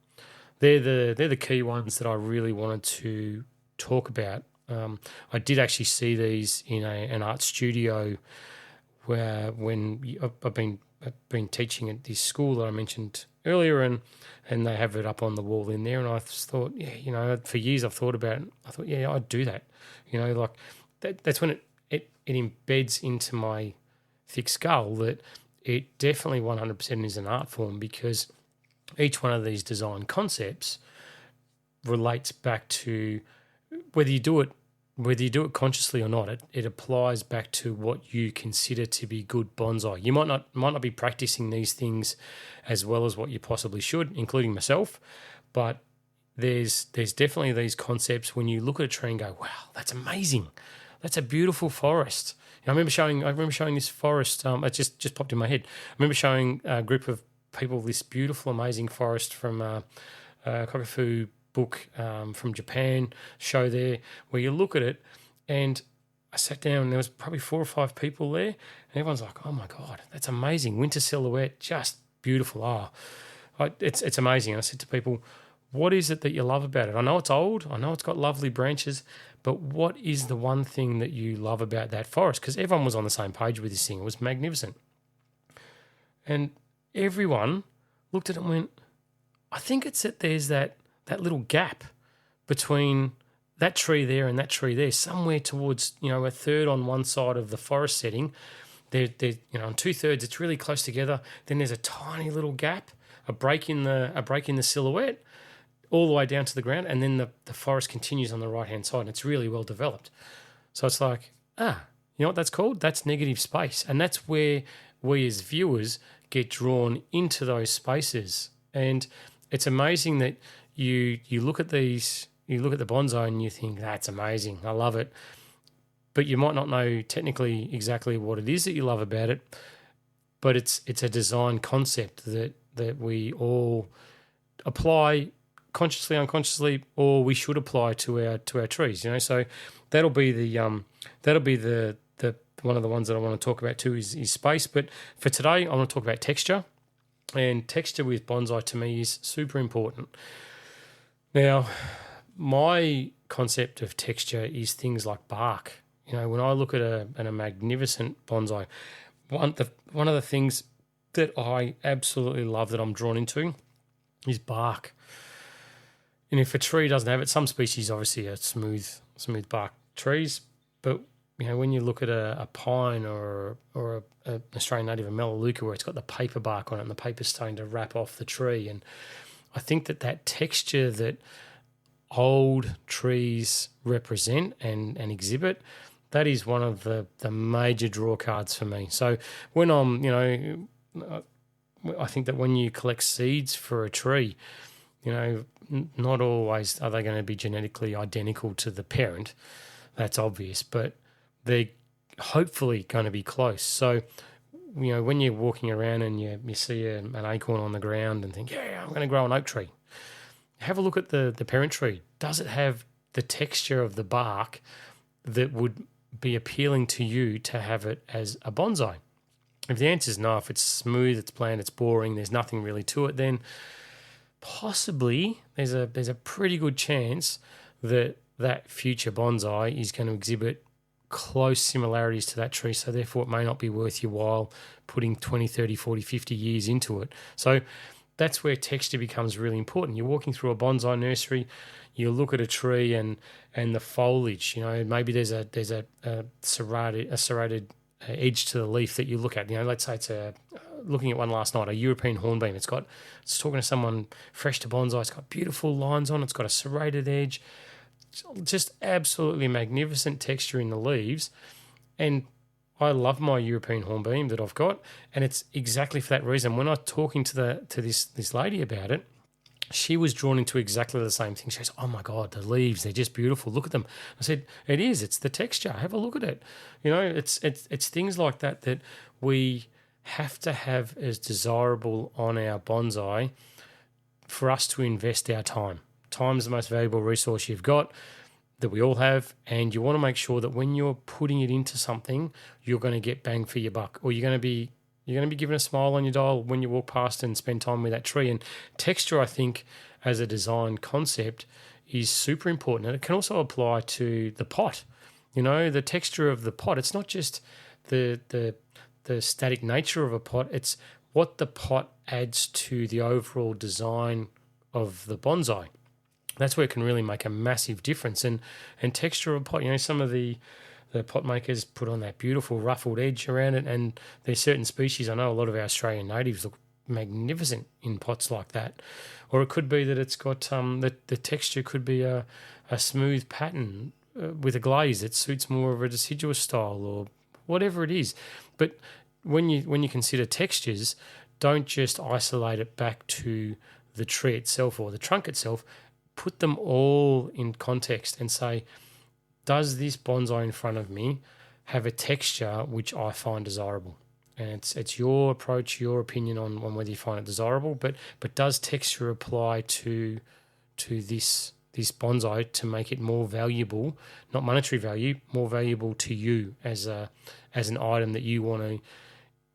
They're the key ones that I really wanted to talk about. I did actually see these in an art studio where I've been teaching at this school that I mentioned earlier, and they have it up on the wall in there. And I just thought, for years I've thought about it. I thought, I'd do that. Like that's when it embeds into my thick skull that it definitely 100% is an art form, because each one of these design concepts relates back to whether you do it consciously or not. It applies back to what you consider to be good bonsai. You might not be practicing these things as well as what you possibly should, including myself, but there's definitely these concepts when you look at a tree and go, wow, that's amazing. That's a beautiful forest. I remember showing this forest. It just popped in my head. I remember showing a group of people this beautiful, amazing forest from Kokufu book from Japan show there, where you look at it, and I sat down and there was probably 4 or 5 people there, and everyone's like, oh my God, that's amazing. Winter silhouette, just beautiful. It's amazing. And I said to people, what is it that you love about it? I know it's old. I know it's got lovely branches, but what is the one thing that you love about that forest? Because everyone was on the same page with this thing. It was magnificent. And everyone looked at it and went, I think it's that there's that little gap between that tree there and that tree there, somewhere towards, a third on one side of the forest setting. They're on 2/3, it's really close together. Then there's a tiny little gap, a break in the silhouette, all the way down to the ground, and then the forest continues on the right-hand side, and it's really well developed. So it's like, you know what that's called? That's negative space. And that's where we as viewers get drawn into those spaces. And it's amazing that you look at these, you look at the bonsai and you think, that's amazing, I love it. But you might not know technically exactly what it is that you love about it, but it's a design concept that we all apply consciously, unconsciously, or we should apply to our trees. So that'll be the one of the ones that I want to talk about too is space. But for today, I want to talk about texture, and texture with bonsai to me is super important. Now, my concept of texture is things like bark. When I look at a magnificent bonsai, one of the things that I absolutely love, that I'm drawn into, is bark. And if a tree doesn't have it, some species obviously are smooth bark trees, but when you look at a pine or an Australian native, a melaleuca, where it's got the paper bark on it and the paper's starting to wrap off the tree, and I think that texture that old trees represent and exhibit, that is one of the major draw cards for me. So when I think that when you collect seeds for a tree, not always are they going to be genetically identical to the parent. That's obvious, but they're hopefully going to be close. So, when you're walking around and you see an acorn on the ground and think, I'm going to grow an oak tree, have a look at the parent tree. Does it have the texture of the bark that would be appealing to you to have it as a bonsai? If the answer is no, if it's smooth, it's bland, it's boring, there's nothing really to it, then possibly there's a pretty good chance that that future bonsai is going to exhibit close similarities to that tree, so therefore it may not be worth your while putting 20, 30, 40, 50 years into it. So that's where texture becomes really important. You're walking through a bonsai nursery, you look at a tree and the foliage, maybe there's a serrated edge to the leaf that you look at. Let's say it's looking at one last night, a European hornbeam. It's talking to someone fresh to bonsai. It's got beautiful lines on it. It's got a serrated edge. Just absolutely magnificent texture in the leaves. And I love my European hornbeam that I've got, and it's exactly for that reason. When I was talking to this lady about it, she was drawn into exactly the same thing. She goes, "Oh my God, the leaves, they're just beautiful. Look at them." I said, "It is. It's the texture. Have a look at it." It's things like that we have to have as desirable on our bonsai for us to invest our time. Time is the most valuable resource you've got, that we all have, and you want to make sure that when you're putting it into something, you're going to get bang for your buck, or you're going to be given a smile on your dial when you walk past and spend time with that tree. And texture, I think, as a design concept, is super important, and it can also apply to the pot. The texture of the pot. It's not just the static nature of a pot; it's what the pot adds to the overall design of the bonsai. That's where it can really make a massive difference. And texture of a pot, some of the pot makers put on that beautiful ruffled edge around it, and there's certain species, I know a lot of our Australian natives look magnificent in pots like that. Or it could be that it's got the texture could be a smooth pattern with a glaze that suits more of a deciduous style, or whatever it is. But when you consider textures, don't just isolate it back to the tree itself or the trunk itself. Put them all in context and say, does this bonsai in front of me have a texture which I find desirable? And it's your approach, your opinion on whether you find it desirable, but does texture apply to this bonsai to make it more valuable, not monetary value, more valuable to you as an item that you want to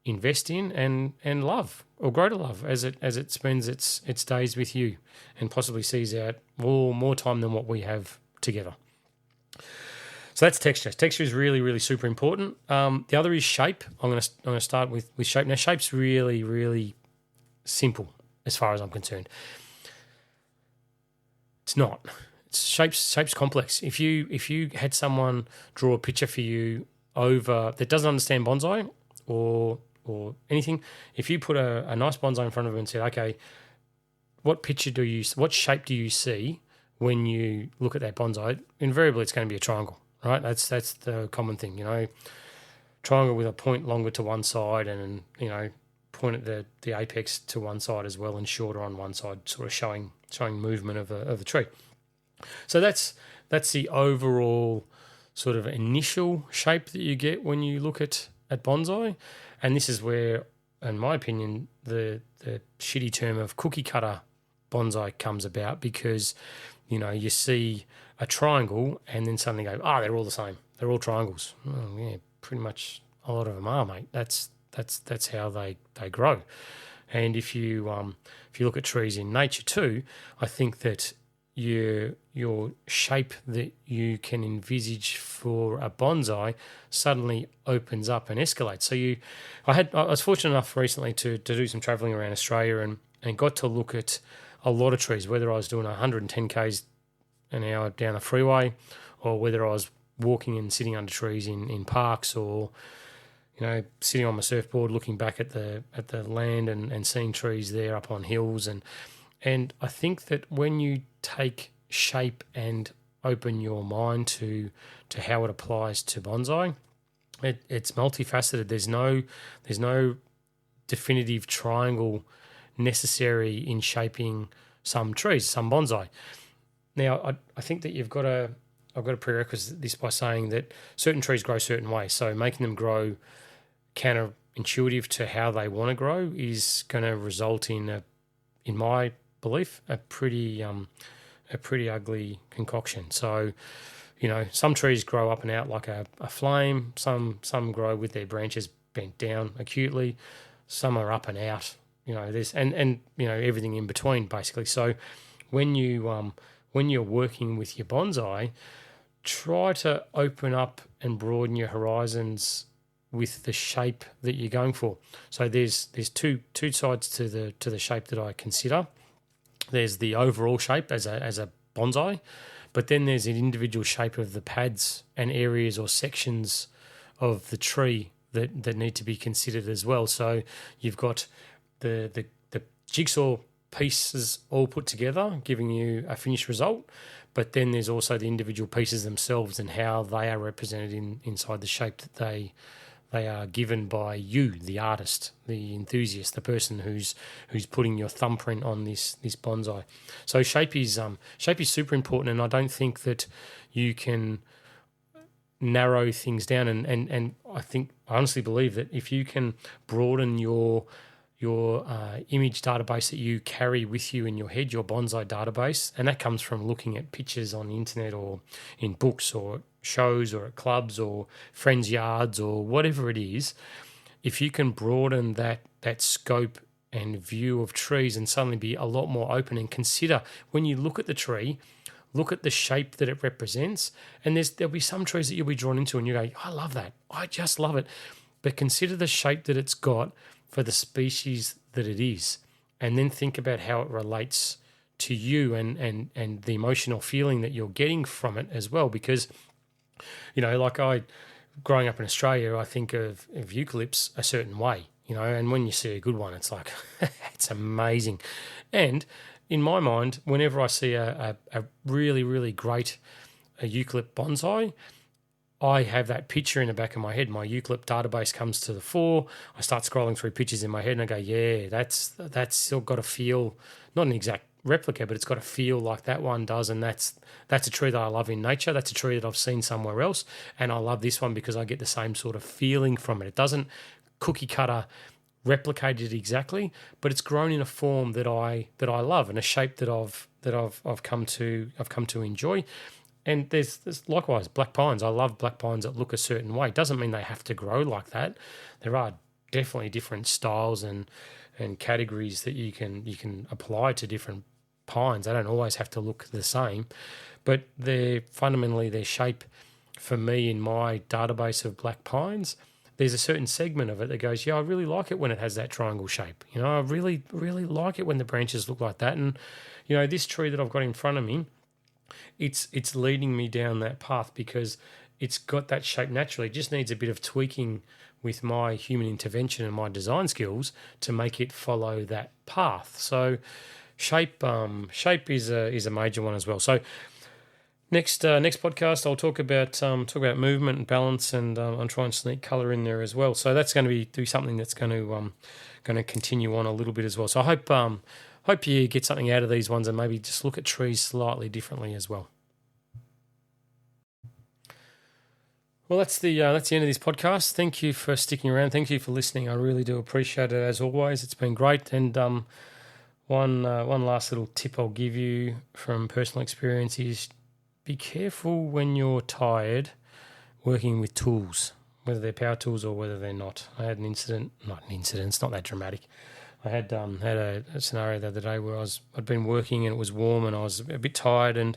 invest in and love, or grow to love as it spends its days with you and possibly sees out more time than what we have together. So that's texture. Texture is really, really super important. The other is shape. I'm going to start with shape. Now, shape's really, really simple as far as I'm concerned. It's not. Shape's complex. If you had someone draw a picture for you that doesn't understand bonsai or anything, if you put a nice bonsai in front of them and said, okay, what shape do you see when you look at that bonsai? Invariably, it's going to be a triangle, right? That's the common thing, triangle with a point longer to one side and point at the apex to one side as well and shorter on one side, sort of showing movement of the tree. So that's the overall sort of initial shape that you get when you look at bonsai. And this is where, in my opinion, the shitty term of cookie cutter bonsai comes about, because you see a triangle and then suddenly go, they're all the same. They're all triangles. Oh, yeah, pretty much a lot of them are, mate. That's how they grow. And if you look at trees in nature too, I think that your shape that you can envisage for a bonsai suddenly opens up and escalates. So I was fortunate enough recently to do some travelling around Australia and got to look at a lot of trees, whether I was doing 110 k's an hour down a freeway, or whether I was walking and sitting under trees in parks, or sitting on my surfboard looking back at the land and seeing trees there up on hills. And I think that when you take shape and open your mind to how it applies to bonsai, it's multifaceted. There's no definitive triangle necessary in shaping some trees, some bonsai. Now, I think that I've got to prerequisite this by saying that certain trees grow certain ways. So making them grow counterintuitive to how they want to grow is going to result in my belief, a pretty ugly concoction. So, some trees grow up and out like a flame. Some grow with their branches bent down acutely. Some are up and out. There's and everything in between, basically. So when you when you're working with your bonsai, try to open up and broaden your horizons with the shape that you're going for. So there's two sides to the shape that I consider. There's the overall shape as a bonsai, but then there's an individual shape of the pads and areas or sections of the tree that need to be considered as well. So you've got the jigsaw pieces all put together, giving you a finished result, but then there's also the individual pieces themselves and how they are represented inside the shape that they are given by you, the artist, the enthusiast, the person who's putting your thumbprint on this bonsai. So shape is super important, and I don't think that you can narrow things down. And I honestly believe that if you can broaden your image database that you carry with you in your head, your bonsai database, and that comes from looking at pictures on the internet or in books or shows or at clubs or friends' yards or whatever it is, if you can broaden that scope and view of trees and suddenly be a lot more open and consider when you look at the tree, look at the shape that it represents, and there'll be some trees that you'll be drawn into and you go, I love that, I just love it, but consider the shape that it's got for the species that it is, and then think about how it relates to you and the emotional feeling that you're getting from it as well. Because, like growing up in Australia, I think of eucalypts a certain way, and when you see a good one, it's like, it's amazing. And in my mind, whenever I see a really, really great eucalypt bonsai, I have that picture in the back of my head. My eucalypt database comes to the fore. I start scrolling through pictures in my head and I go, yeah, that's still got a feel, not an exact replica, but it's got a feel like that one does. And that's a tree that I love in nature. That's a tree that I've seen somewhere else. And I love this one because I get the same sort of feeling from it. It doesn't cookie cutter replicate it exactly, but it's grown in a form that I love and a shape that I've come to enjoy. And there's likewise black pines. I love black pines that look a certain way. It doesn't mean they have to grow like that. There are definitely different styles and categories that you can apply to different pines. They don't always have to look the same, but fundamentally their shape for me in my database of black pines, there's a certain segment of it that goes, yeah, I really like it when it has that triangle shape. I really, really like it when the branches look like that. And, this tree that I've got in front of me, it's leading me down that path because it's got that shape naturally. It just needs a bit of tweaking with my human intervention and my design skills to make it follow that path. So shape is a major one as well. So next podcast I'll talk about movement and balance, and I'll try and sneak colour in there as well. So that's going to be something that's going to continue on a little bit as well. So I hope you get something out of these ones and maybe just look at trees slightly differently as well. Well, that's the end of this podcast. Thank you for sticking around. Thank you for listening. I really do appreciate it as always. It's been great. And one last little tip I'll give you from personal experience is be careful when you're tired working with tools, whether they're power tools or whether they're not. I had it's not that dramatic. I had a scenario the other day where I'd been working and it was warm and I was a bit tired, and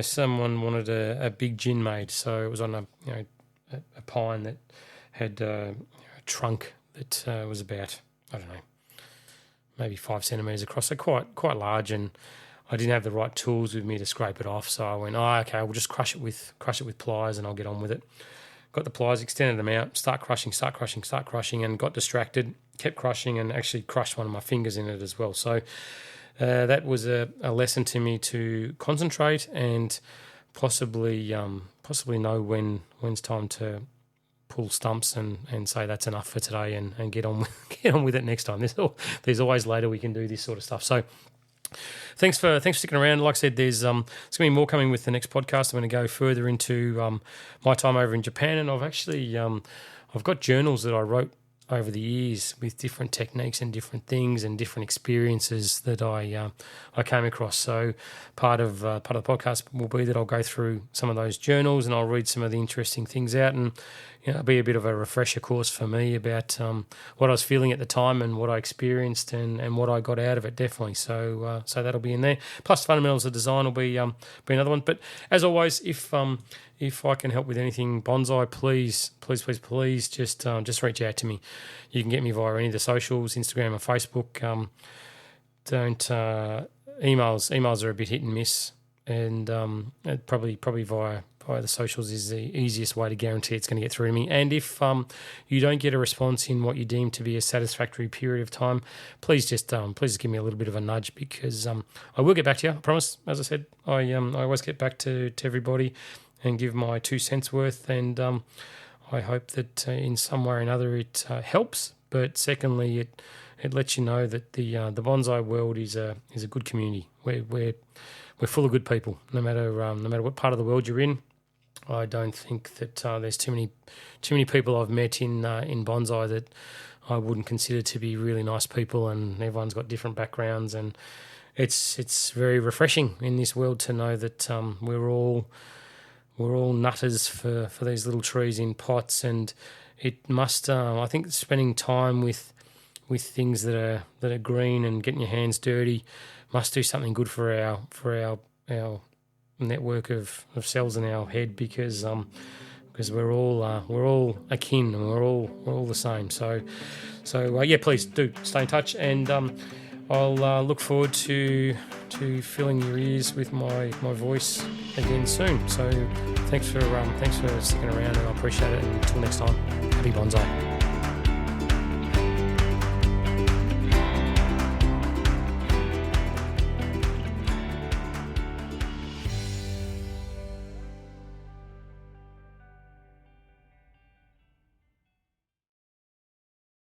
someone wanted a big gin made. So it was on a pine that had a trunk that was about, I don't know, maybe 5 centimetres across, so quite large, and I didn't have the right tools with me to scrape it off. So I went, okay, we'll just crush it with pliers and I'll get on with it. Got the pliers, extended them out, start crushing, and got distracted, kept crushing, and actually crushed one of my fingers in it as well. So that was a lesson to me to concentrate and possibly know when's time to pull stumps and say that's enough for today and get on with it next time. There's always later we can do this sort of stuff. So thanks for sticking around. Like I said, there's going to be more coming with the next podcast. I'm going to go further into my time over in Japan, and I've actually I've got journals that I wrote over the years with different techniques and different things and different experiences that I came across. So part of the podcast will be that I'll go through some of those journals and I'll read some of the interesting things out, and be a bit of a refresher course for me about what I was feeling at the time and what I experienced and what I got out of it, definitely. So that'll be in there. Plus, fundamentals of design will be another one. But as always, if I can help with anything bonsai, please just reach out to me. You can get me via any of the socials, Instagram or Facebook. Emails are a bit hit and miss, and probably via the socials is the easiest way to guarantee it's going to get through to me. And if you don't get a response in what you deem to be a satisfactory period of time, please just give me a little bit of a nudge, because I will get back to you. I promise. As I said, I always get back to everybody and give my 2 cents worth, and I hope that in some way or another it helps. But secondly, it lets you know that the bonsai world is a good community. We're full of good people, no matter what part of the world you're in. I don't think that there's too many people I've met in bonsai that I wouldn't consider to be really nice people, and everyone's got different backgrounds, and it's very refreshing in this world to know that we're all nutters for these little trees in pots, and it must I think spending time with things that are green and getting your hands dirty must do something good for our network of cells in our head, because we're all akin and we're all the same. So please do stay in touch, and I'll look forward to filling your ears with my voice again soon. So thanks for sticking around, and I appreciate it. And until next time, happy bonsai.